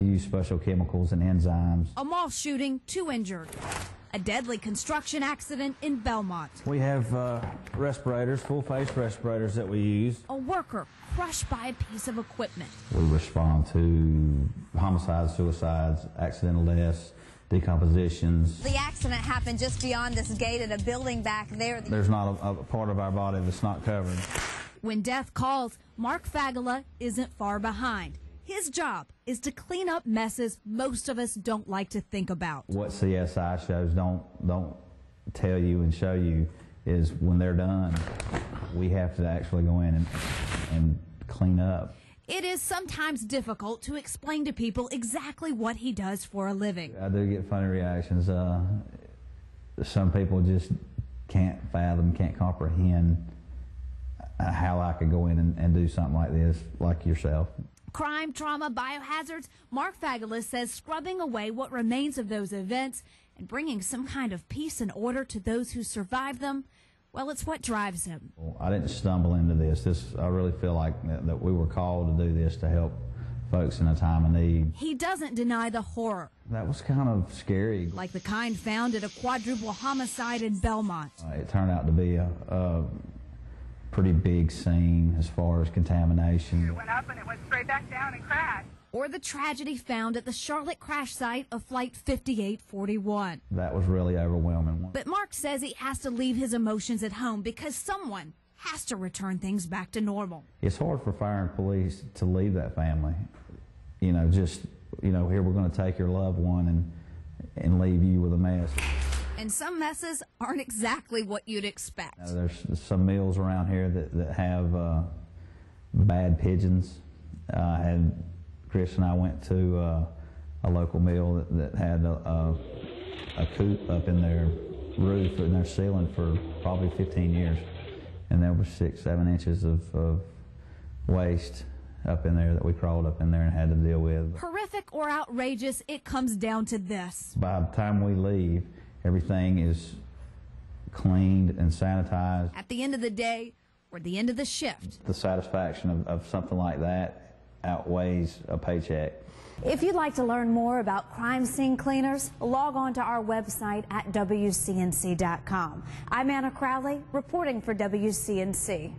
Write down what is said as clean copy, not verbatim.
We use special chemicals and enzymes. A mall shooting, 2 injured. A deadly construction accident in Belmont. We have respirators, full-face respirators that we use. A worker crushed by a piece of equipment. We respond to homicides, suicides, accidental deaths, decompositions. The accident happened just beyond this gate at a building back there. There's not a part of our body that's not covered. When death calls, Mark Fagala isn't far behind. His job is to clean up messes most of us don't like to think about. What CSI shows don't tell you and show you is when they're done, we have to actually go in and clean up. It is sometimes difficult to explain to people exactly what he does for a living. I do get funny reactions. Some people just can't fathom, can't comprehend how I could go in and do something like this, like yourself. Crime, trauma, biohazards, Mark Fagala says scrubbing away what remains of those events and bringing some kind of peace and order to those who survived them, well, it's what drives him. I didn't stumble into this. I really feel like that we were called to do this to help folks in a time of need. He doesn't deny the horror. That was kind of scary. Like the kind found at a quadruple homicide in Belmont. It turned out to be a pretty big scene as far as contamination. It went up and it went straight back down and crashed. Or the tragedy found at the Charlotte crash site of Flight 5841. That was really overwhelming. But Mark says he has to leave his emotions at home because someone has to return things back to normal. It's hard for fire and police to leave that family. Here we're going to take your loved one and leave you with a mess. And some messes aren't exactly what you'd expect. There's some meals around here that have bad pigeons. Chris and I went to a local mill that had a coop up in their roof and their ceiling for probably 15 years. And there was 6-7 inches of waste up in there that we crawled up in there and had to deal with. Horrific or outrageous, it comes down to this. By the time we leave, everything is cleaned and sanitized. At the end of the day, or the end of the shift. The satisfaction of something like that outweighs a paycheck. If you'd like to learn more about crime scene cleaners, log on to our website at WCNC.com. I'm Anna Crowley, reporting for WCNC.